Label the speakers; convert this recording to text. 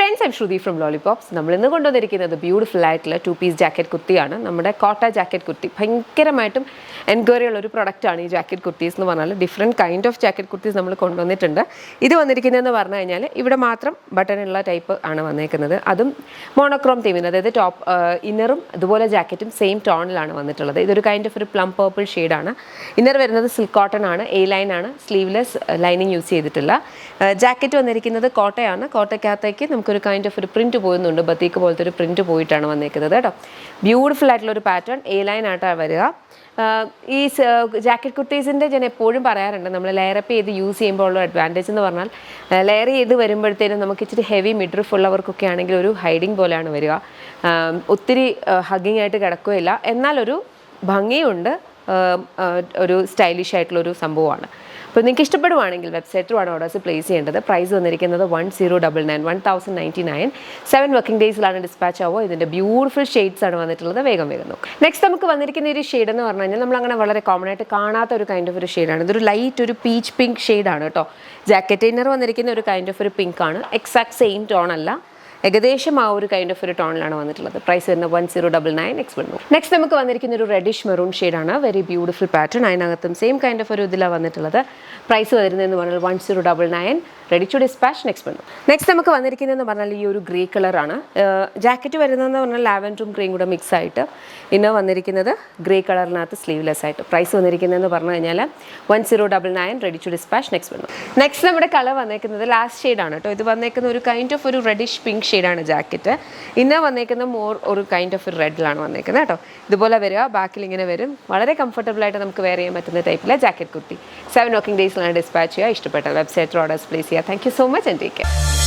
Speaker 1: Friends, I'm Shruti from Lollipops. നമ്മൾ ഇന്ന് കൊണ്ടുവന്നിരിക്കുന്നത് ബ്യൂട്ടിഫുൾ ആയിട്ടുള്ള 2 പീസ് ജാക്കറ്റ് കുർത്തിയാണ്. നമ്മുടെ കോട്ട ജാക്കറ്റ് കുർത്തി ഭയങ്കരമായിട്ടും എൻക്വയറി ഉള്ള ഒരു പ്രൊഡക്റ്റാണ് ഈ ജാക്കറ്റ് കുർത്തീസ് എന്ന് പറഞ്ഞാൽ. Different kind of jacket kurtis നമ്മൾ കൊണ്ടുവന്നിട്ടുണ്ട്. ഇത് വന്നിരിക്കുന്നതെന്ന് പറഞ്ഞു കഴിഞ്ഞാൽ ഇവിടെ മാത്രം ബട്ടണുള്ള ടൈപ്പ് ആണ് വന്നിരിക്കുന്നത്. അതും മോണോക്രോം തീമിന്, അതായത് ടോപ്പ് ഇന്നറും അതുപോലെ ജാക്കറ്റും സെയിം ടോണിലാണ് വന്നിട്ടുള്ളത്. ഇതൊരു കൈൻഡ് ഓഫ് ഒരു പ്ലം പേർപ്പിൾ ഷെയ്ഡാണ്. ഇന്നർ വരുന്നത് സിൽക്ക് കോട്ടൺ ആണ്, എ ലൈൻ ആണ്, സ്ലീവ്ലെസ് ലൈനിങ് യൂസ് ചെയ്തിട്ടില്ല. ജാക്കറ്റ് വന്നിരിക്കുന്നത് കോട്ടയാണ്. കോട്ടയ്ക്കകത്തേക്ക് നമുക്കൊരു കൈൻഡ് ഓഫ് ഒരു പ്രിൻറ്റ് പോകുന്നുണ്ട്, ബത്തീക്ക് പോലത്തെ ഒരു പ്രിൻറ്റ് പോയിട്ടാണ് വന്നിരിക്കുന്നത് കേട്ടോ. ബ്യൂട്ടിഫുൾ ആയിട്ടുള്ള ഒരു പാറ്റേൺ, എ ലൈൻ ആയിട്ടാണ് വരിക. ഈ ജാക്കറ്റ് കുർത്തീസിൻ്റെ ഞാൻ എപ്പോഴും പറയാറുണ്ട്, നമ്മൾ ലെയറപ്പ് ചെയ്ത് യൂസ് ചെയ്യുമ്പോൾ ഉള്ള അഡ്വാൻറ്റേജ് എന്ന് പറഞ്ഞാൽ ലെയർ ചെയ്ത് വരുമ്പോഴത്തേനും നമുക്ക് ഇച്ചിരി ഹെവി മിഡ്രിഫ് ഉള്ളവർക്കൊക്കെ ആണെങ്കിൽ ഒരു ഹൈഡിങ് പോലെയാണ് വരിക. ഒത്തിരി ഹഗ്ഗിങ് ആയിട്ട് കിടക്കുകയില്ല, എന്നാലൊരു ഭംഗിയുണ്ട്, ഒരു സ്റ്റൈലിഷ് ആയിട്ടുള്ളൊരു സംഭവമാണ്. അപ്പോൾ നിങ്ങൾക്ക് ഇഷ്ടപ്പെടുവാണെങ്കിൽ വെബ്സൈറ്റിലാണ് ഓർഡേഴ്സ് പ്ലേസ് ചെയ്യേണ്ടത്. പ്രൈസ് വന്നിരിക്കുന്നത് 1099, 7 വർക്കിംഗ് ഡേയ്സിലാണ് ഡിസ്പാച്ച് ആവുക. ഇതിൻ്റെ ബ്യൂട്ടിഫുൾ ഷെയ്ഡ്സ് ആണ് വന്നിട്ടുള്ളത്. വേഗം നോക്കും. നെക്സ്റ്റ് നമുക്ക് വന്നിരിക്കുന്ന ഒരു ഷെയ്ഡ് എന്ന് പറഞ്ഞു കഴിഞ്ഞാൽ നമ്മളങ്ങനെ വളരെ കോമൺ ആയിട്ട് കാണാത്ത ഒരു കൈൻഡ് ഓഫ് ഒരു ഷെയ്ഡാണ്. ഇതൊരു ലൈറ്റ് ഒരു പീച്ച് പിങ്ക് ഷെയ്ഡാണ് കേട്ടോ. ജാക്കറ്റ് ഇന്നർ വന്നിരിക്കുന്ന ഒരു കൈൻഡ് ഓഫ് ഒരു പിങ്ക് ആണ്. എക്സാക്ട് സെയിം ടോൺ അല്ല, ഏകദേശം ആ ഒരു കൈൻഡ് ഓഫ് ഒരു ടോണിലാണ് വന്നിട്ടുള്ളത്. പ്രൈസ് വരുന്നത് 1099 എക്സ്പെൻഡ്. നെക്സ്റ്റ് നമുക്ക് വന്നിരിക്കുന്ന ഒരു റെഡിഷ് മെറൂൺ ഷെയ്ഡാണ്. Very beautiful pattern. അതിനകത്തും സെയിം കൈൻഡ് ഓഫ് ഒരു ഇതിലാണ് വന്നിട്ടുള്ളത്. പ്രൈസ് വരുന്നതെന്ന് പറഞ്ഞാൽ 1099, ready to dispatch expend. Next നമുക്ക് വന്നിരിക്കുന്നതെന്ന് പറഞ്ഞാൽ ഈ ഒരു ഗ്രേ കളറാണ്. ജാക്കറ്റ് വരുന്നതെന്ന് പറഞ്ഞാൽ ലാവൻഡറും ഗ്രേയും കൂടെ മിക്സ് ആയിട്ട്. ഇന്ന് വന്നിരിക്കുന്നത് ഗ്രേ കളറിനകത്ത് സ്ലീവ്ലെസ് ആയിട്ട്. പ്രൈസ് വന്നിരിക്കുന്നതെന്ന് പറഞ്ഞു കഴിഞ്ഞാൽ 1099, ready to dispatch expend. Next നമ്മുടെ കളർ വന്നിരിക്കുന്നത് ലാസ്റ്റ് ഷെയ്ഡാണ് കേട്ടോ. ഇത് വന്നിരിക്കുന്ന ഒരു കൈൻഡ് ഓഫ് ഒരു റെഡിഷ് പിങ്ക് ഷെയ്ഡാണ് ജാക്കറ്റ്. ഇന്ന് വന്നിരിക്കുന്നത് മോർ ഒരു കൈൻഡ് ഓഫ് ഒരു റെഡിലാണ് വന്നിരിക്കുന്നത് കേട്ടോ. ഇതുപോലെ വരിക, ബാക്കിൽ ഇങ്ങനെ വരും. വളരെ കംഫർട്ടബിൾ ആയിട്ട് നമുക്ക് വെയർ ചെയ്യാൻ പറ്റുന്ന ടൈപ്പിലെ ജാക്കറ്റ് കുർത്തി. 7 വർക്കിംഗ് ഡേയ്സിലാണ് ഡിസ്പാച്ച് ചെയ്യുക. ഇഷ്ടപ്പെട്ട വെബ്സൈറ്റിൽ ഓർഡേഴ്സ് പ്ലേസ് ചെയ്യുക. Thank you so much and take care.